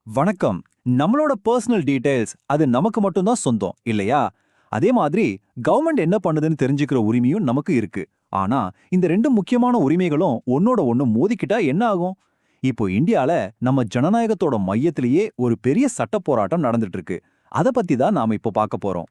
வணக்கம். நம்மளோட personal details அது நமக்கு மட்டும்தான் சொந்தம் இல்லையா? அதே மாதிரி கவர்மெண்ட் என்ன பண்ணுதுன்னு தெரிஞ்சுக்கிற உரிமையும் நமக்கு இருக்கு. ஆனா இந்த ரெண்டு முக்கியமான உரிமைகளும் ஒன்னோட ஒண்ணு மோதிக்கிட்டா என்ன ஆகும்? இப்போ இந்தியால நம்ம ஜனநாயகத்தோட மையத்திலேயே ஒரு பெரிய சட்ட போராட்டம் நடந்துட்டு இருக்கு. அத பத்தி தான் நாம இப்போ பார்க்க போறோம்.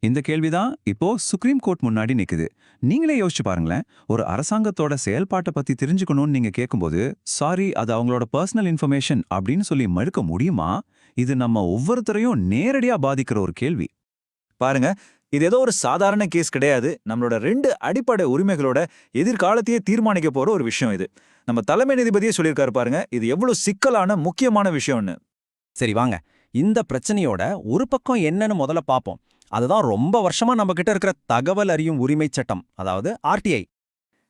இந்த கேள்விதான் இப்போ சுப்ரீம் கோர்ட் முன்னாடி நிக்குது. நீங்களே யோசிச்சு பாருங்களேன். ஒரு அரசாங்கத்தோட செயல்பாட்டை பத்தி தெரிஞ்சுக்கணும்னு நீங்க கேட்கும்போது, சாரி அது அவங்களோட பர்சனல் இன்ஃபர்மேஷன் அப்படின்னு சொல்லி மறுக்க முடியுமா? இது நம்ம ஒவ்வொருத்தரையும் நேரடியா பாதிக்கிற ஒரு கேள்வி. பாருங்க, இது ஏதோ ஒரு சாதாரண கேஸ் கிடையாது. நம்மளோட ரெண்டு அடிப்படை உரிமைகளோட எதிர்காலத்தையே தீர்மானிக்க போற ஒரு விஷயம் இது. நம்ம தலைமை நீதிபதியே சொல்லியிருக்காரு பாருங்க, இது எவ்வளவு சிக்கலான முக்கியமான விஷயம்னு. சரி வாங்க, இந்த பிரச்சனையோட ஒரு பக்கம் என்னன்னு முதல்ல பார்ப்போம். அதுதான் ரொம்ப வருஷமா நம்ம கிட்ட இருக்கிற தகவல் அறியும் உரிமை சட்டம், அதாவது ஆர்டிஐ.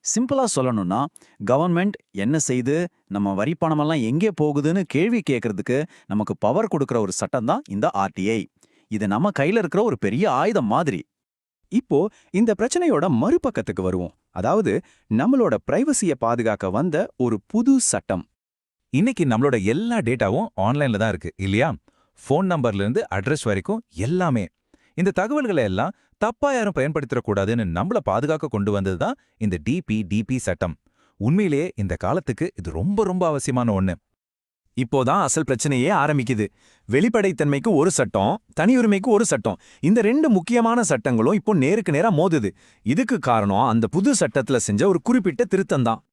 சிம்பிளா சொல்லணும்னா, கவர்மெண்ட் என்ன செய்து நம்ம வரி பணமெல்லாம் எங்கே போகுதுன்னு கேள்வி கேட்கறதுக்கு நமக்கு பவர் கொடுக்கிற ஒரு சட்டம் தான் இந்த ஆர்டிஐ. இது நம்ம கையில இருக்கிற ஒரு பெரிய ஆயுதம் மாதிரி. இப்போ இந்த பிரச்சனையோட மறுபக்கத்துக்கு வருவோம். அதாவது நம்மளோட பிரைவசியை பாதுகாக்க வந்த ஒரு புது சட்டம். இன்னைக்கு நம்மளோட எல்லா டேட்டாவும் ஆன்லைன்ல தான் இருக்கு இல்லையா? ஃபோன் நம்பர்ல இருந்து அட்ரஸ் வரைக்கும் எல்லாமே. இந்த தகவல்களை எல்லாம் தப்பா யாரும் பயன்படுத்திடக்கூடாதுன்னு நம்மள பாதுகாக்க கொண்டு வந்தது தான் இந்த டிபி சட்டம். உண்மையிலேயே இந்த காலத்துக்கு இது ரொம்ப ரொம்ப அவசியமான ஒண்ணு. இப்போதான் அசல் பிரச்சனையே ஆரம்பிக்குது. வெளிப்படைத்தன்மைக்கு ஒரு சட்டம், தனியுரிமைக்கு ஒரு சட்டம். இந்த ரெண்டு முக்கியமான சட்டங்களும் இப்போ நேருக்கு நேரா மோதுது. இதுக்கு காரணம் அந்த புது சட்டத்துல செஞ்ச ஒரு குறிப்பிட்ட திருத்தம் தான்.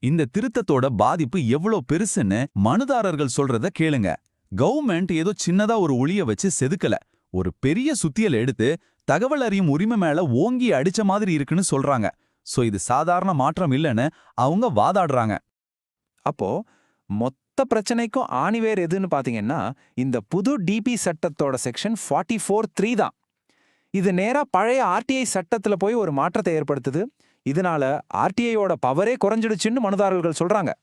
இந்த திருத்தத்தோட பாதிப்பு எவ்வளோ பெருசுன்னு மனுதாரர்கள் சொல்றத கேளுங்க. கவர்மெண்ட் ஏதோ சின்னதா ஒரு ஒளிய வச்சு செதுக்கல, ஒரு பெரிய சுத்தியல் எடுத்து தகவல் அறியும் உரிமை மேல ஓங்கி அடிச்ச மாதிரி இருக்குன்னு சொல்றாங்க. சோ இது சாதாரண மாற்றம் இல்லைன்னு அவங்க வாதாடுறாங்க. அப்போ மொத்த பிரச்சனைக்கும் ஆணிவேர் எதுன்னு பாத்தீங்கன்னா இந்த புது டிபி சட்டத்தோட செக்ஷன் 44(3) தான். இது நேரா பழைய ஆர்டிஐ சட்டத்துல போய் ஒரு மாற்றத்தை ஏற்படுத்துது. இதனால ஆர்டிஐயோட பவரே குறைஞ்சிடுச்சுன்னு மனுதாரர்கள் சொல்றாங்க.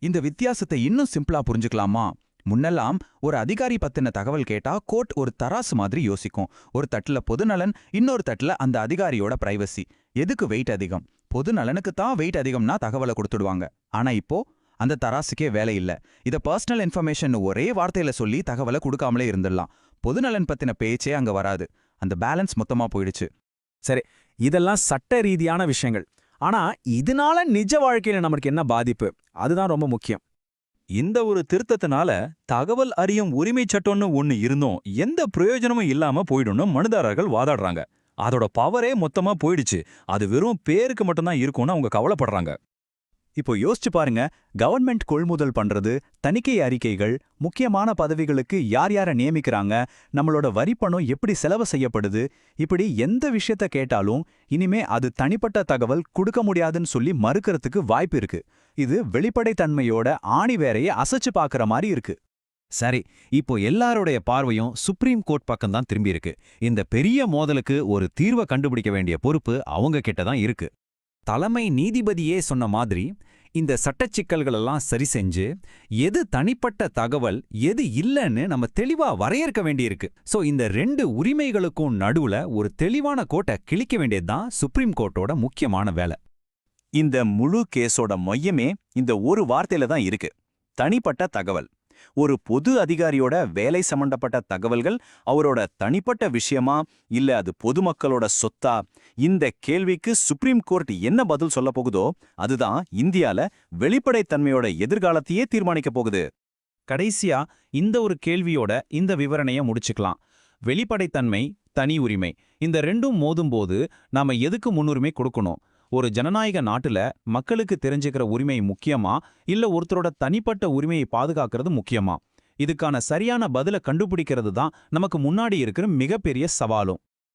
இந்த வித்தியாசத்தை இன்னும் சிம்பிளா புரிஞ்சுக்கலாமா? முன்னெல்லாம் ஒரு அதிகாரி பத்தின தகவல் கேட்டா கோர்ட் ஒரு தராசு மாதிரி யோசிக்கும். ஒரு தட்டுல பொதுநலன், இன்னொரு தட்டுல அந்த அதிகாரியோட பிரைவசி. எதுக்கு வெயிட் அதிகம்? பொது நலனுக்கு தான் வெயிட் அதிகம்னா தகவலை கொடுத்துடுவாங்க. ஆனா இப்போ அந்த தராசுக்கே வேலை இல்ல. இத பர்சனல் இன்ஃபர்மேஷன் ஒரே வார்த்தையில சொல்லி தகவலை கொடுக்காமலே இருந்துடலாம். பொதுநலன் பத்தின பேச்சே அங்க வராது. அந்த பேலன்ஸ் மொத்தமா போயிடுச்சு. சரி, இதெல்லாம் சட்ட ரீதியான விஷயங்கள். ஆனா இதனால நிஜ வாழ்க்கையில நமக்கு என்ன பாதிப்பு? அதுதான் ரொம்ப முக்கியம். இந்த ஒரு திருத்தத்தினால தகவல் அறியும் உரிமை சட்டம்னு ஒண்ணு இருந்தும் எந்த பிரயோஜனமும் இல்லாம போயிடும்னு மனுதாரர்கள் வாதாடுறாங்க. அதோட பவரே மொத்தமா போயிடுச்சு. அது வெறும் பேருக்கு மட்டும்தான் இருக்கும்னு அவங்க கவலைப்படுறாங்க. இப்போ யோசிச்சு பாருங்க, கவர்மெண்ட் கொள்முதல் பண்றது, தணிக்கை அறிக்கைகள், முக்கியமான பதவிகளுக்கு யார் யாரை நியமிக்கிறாங்க, நம்மளோட வரிப்பணம் எப்படி செலவு செய்யப்படுது, இப்படி எந்த விஷயத்த கேட்டாலும் இனிமே அது தனிப்பட்ட தகவல் கொடுக்க முடியாதுன்னு சொல்லி மறுக்கிறதுக்கு வாய்ப்பு இருக்கு. இது வெளிப்படைத்தன்மையோட ஆணிவேரையே அசைச்சு பார்க்கற மாதிரி இருக்கு. சரி, இப்போ எல்லாருடைய பார்வையும் சுப்ரீம் கோர்ட் பக்கம் தான் திரும்பி இருக்கு. இந்த பெரிய மோதலுக்கு ஒரு தீர்வை கண்டுபிடிக்க வேண்டிய பொறுப்பு அவங்க கிட்ட தான் இருக்கு. தலைமை நீதிபதியே சொன்ன மாதிரி இந்த சட்டச் சிக்கல்களெல்லாம் சரி செஞ்சு எது தனிப்பட்ட தகவல் எது இல்லைன்னு நம்ம தெளிவா வரையறுக்க வேண்டியிருக்கு. சோ இந்த ரெண்டு உரிமைகளுக்கும் நடுவுல ஒரு தெளிவான கோட்டை கிழிக்க வேண்டியதுதான் சுப்ரீம் கோர்ட்டோட முக்கியமான வேலை. இந்த முழு கேஸோட மையமே இந்த ஒரு வார்த்தையில தான் இருக்கு: தனிப்பட்ட தகவல். ஒரு பொது அதிகாரியோட வேலை சம்பந்தப்பட்ட தகவல்கள் அவரோட தனிப்பட்ட விஷயமா இல்ல அது பொதுமக்களோட சொத்தா? இந்த கேள்விக்கு சுப்ரீம் கோர்ட் என்ன பதில் சொல்ல போகுதோ அதுதான் இந்தியால வெளிப்படைத்தன்மையோட எதிர்காலத்தையே தீர்மானிக்க போகுது. கடைசியா இந்த ஒரு கேள்வியோட இந்த விவரணைய முடிச்சுக்கலாம். வெளிப்படைத்தன்மை, தனி உரிமை, இந்த ரெண்டும் மோதும்போது நாம எதுக்கு முன்னுரிமை கொடுக்கணும்? ஒரு ஜனநாயக நாட்டுல மக்களுக்கு தெரிஞ்சுக்கிற உரிமை முக்கியமா இல்ல ஒருத்தரோட தனிப்பட்ட உரிமையை பாதுகாக்கிறது முக்கியமா? இதுக்கான சரியான பதில கண்டுபிடிக்கிறது தான் நமக்கு முன்னாடி இருக்கிற மிகப்பெரிய சவாலும்.